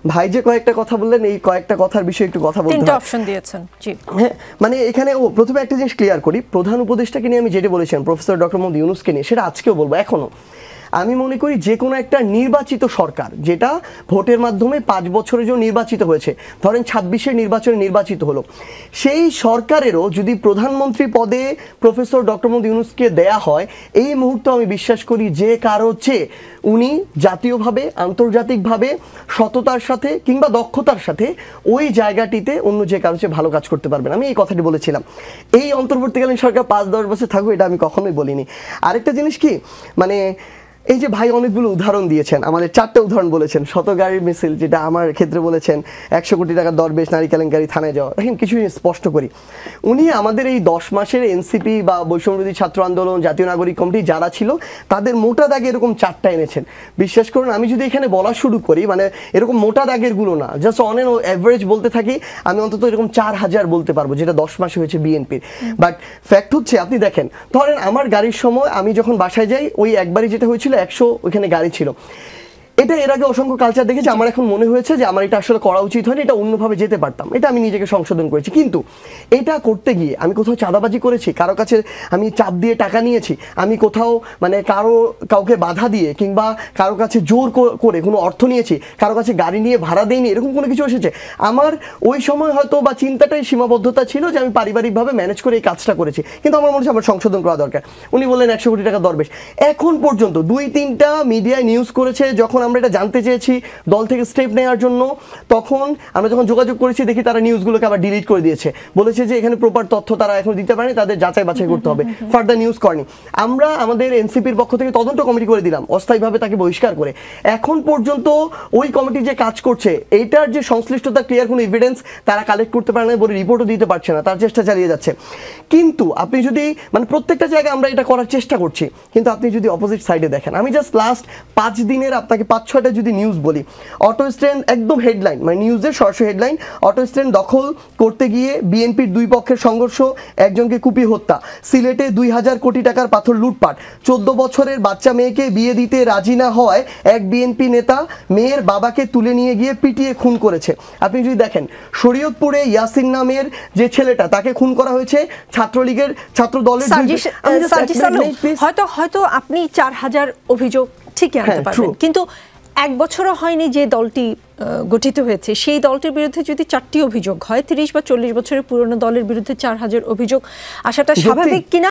ভাই যে কয়েকটা কথা বললেন, এই কয়েকটা কথার বিষয়ে একটু কথা বলতে তিনটা অপশন দিয়েছেন। জি হ্যাঁ, মানে এখানে প্রথমে একটা জিনিস ক্লিয়ার করি, প্রধান উপদেষ্টাকে নিয়ে আমি যেটা বলেছিলাম প্রফেসর ডক্টর মোহাম্মদ ইউনূসকে নিয়ে, সেটা আজকেও বলবো। এখনো আমি মনে করি যে কোনো একটা নির্বাচিত সরকার যেটা ভোটের মাধ্যমে 5 বছরের জন্য নির্বাচিত হয়েছে, ধরেন 26-এর নির্বাচনে নির্বাচিত হলো, সেই সরকারেরও যদি প্রধানমন্ত্রী পদে প্রফেসর ডক্টর মোহাম্মদ ইউনূসকে দেয়া হয়, এই মুহূর্তে আমি বিশ্বাস করি যে কারো চেয়ে উনি জাতীয়ভাবে আন্তর্জাতিকভাবে সততার সাথে কিংবা দক্ষতার সাথে ওই জায়গাটিতে অন্য যে কারো চেয়ে ভালো কাজ করতে পারবেন। আমি এই কথাটি বলেছিলাম। এই অন্তর্বর্তীকালীন সরকার 5-10 বছর থাকবে এটা আমি কখনোই বলিনি। আরেকটা জিনিস কি, মানে এই যে ভাই অনেকগুলো উদাহরণ দিয়েছেন, আমাদের 4টা উদাহরণ বলেছেন, শত গাড়ির মিছিল, যেটা আমার ক্ষেত্রে বলেছেন 100 কোটি টাকার দরবেশ, নারী কেলেঙ্কারি, থানায় যাওয়া। দেখেন কিছু স্পষ্ট করি, উনি আমাদের এই 10 মাসের এনসিপি বা বৈষম্যবিরোধী ছাত্র আন্দোলন, জাতীয় নাগরিক কমিটি যারা ছিল তাদের মোটা দাগে এরকম 4টা এনেছেন। বিশ্বাস করুন, আমি যদি এখানে বলা শুরু করি, মানে এরকম মোটা দাগের গুলো না, জাস্ট অন এন অ্যাভারেজ বলতে থাকি, আমি অন্তত এরকম 4000 বলতে পারবো যেটা 10 মাসে হয়েছে বিএনপির। বাট ফ্যাক্ট হচ্ছে, আপনি দেখেন, ধরেন আমার গাড়ির সময় আমি যখন বাসায় যাই, ওই একবারই যেটা হয়েছিল 100 ওইখানে গাড়ি ছিল। এটা এর আগে অসংখ্য কালচার দেখেছি, আমার এখন মনে হয়েছে যে আমার এটা আসলে করা উচিত হয়নি, এটা অন্যভাবে যেতে পারতাম, এটা আমি নিজেকে সংশোধন করেছি। কিন্তু এটা করতে গিয়ে আমি কোথাও চাঁদাবাজি করেছি, কারো কাছে আমি চাপ দিয়ে টাকা নিয়েছি, আমি কোথাও মানে কাউকে বাধা দিয়ে কিংবা কারো কাছে জোর করে কোনো অর্থ নিয়েছি, কারো কাছে গাড়ি নিয়ে ভাড়া দেয়নি, এরকম কোনো কিছু এসেছে? আমার ওই সময় হয়তো বা চিন্তাটাই সীমাবদ্ধতা ছিল যে আমি পারিবারিকভাবে ম্যানেজ করে এই কাজটা করেছি, কিন্তু আমার মনে হচ্ছে আমার সংশোধন করা দরকার। উনি বললেন 100 কোটি টাকা দরবেশ। এখন পর্যন্ত 2-3টা মিডিয়ায় নিউজ করেছে, যখন আমরা এটা জানতে চেয়েছি দল থেকে স্টেপ নেওয়ার জন্য, তখন আমরা যখন যোগাযোগ করেছি দেখি তারা নিউজগুলোকে আবার ডিলিট করে দিয়েছে, বলেছে যে এখানে প্রপার তথ্য তারা এখন দিতে পারেনি, তাদের যাচাই বাছাই করতে হবে, ফার্দার নিউজ করেনি। আমরা আমাদের এনসিপির পক্ষ থেকে তদন্ত কমিটি করে দিলাম অস্থায়ীভাবে তাকে বহিষ্কার করে। এখন পর্যন্ত ওই কমিটি যে কাজ করছে, এইটার যে সংশ্লিষ্টতা ক্লিয়ার কোনো এভিডেন্স তারা কালেক্ট করতে পারে না, বলে রিপোর্টও দিতে পারছে না, তার চেষ্টা চালিয়ে যাচ্ছে। কিন্তু আপনি যদি মানে প্রত্যেকটা জায়গায় আমরা এটা করার চেষ্টা করছি, কিন্তু আপনি যদি অপোজিট সাইডে দেখেন, আমি জাস্ট লাস্ট 5 দিনের আপনাকে 5-6টা যদি নিউজ বলি, অটো স্ট্যান্ড একদম হেডলাইন, মানে নিউজের সরাসরি হেডলাইন, অটো স্ট্যান্ড দখল করতে গিয়ে বিএনপির 2 পক্ষের সংঘর্ষ, একজনকে কুপিয়ে হত্যা, সিলেটে 2000 কোটি টাকার পাথর লুটপাট, 14 বছরের বাচ্চা মেয়েকে বিয়ে দিতে রাজি না হওয়ায় এক বিএনপি নেতা মেয়ের বাবাকে তুলে নিয়ে গিয়ে পিটিয়ে খুন করেছে। আপনি যদি দেখেন, শরীয়তপুরে ইয়াসিন নামের যে ছেলেটা, তাকে খুন করা হয়েছে ছাত্রলীগের ছাত্র দলের। হয়তো আপনি 4000 অভিযোগ ঠিকই আনতে পারবেন, কিন্তু 1 বছরও হয়নি যে দলটি গঠিত হয়েছে, সেই দলটির বিরুদ্ধে যদি 4টি অভিযোগ হয়, 30 বা 40 বছরের পুরনো দলের বিরুদ্ধে 4000 অভিযোগ আসাটা স্বাভাবিক কিনা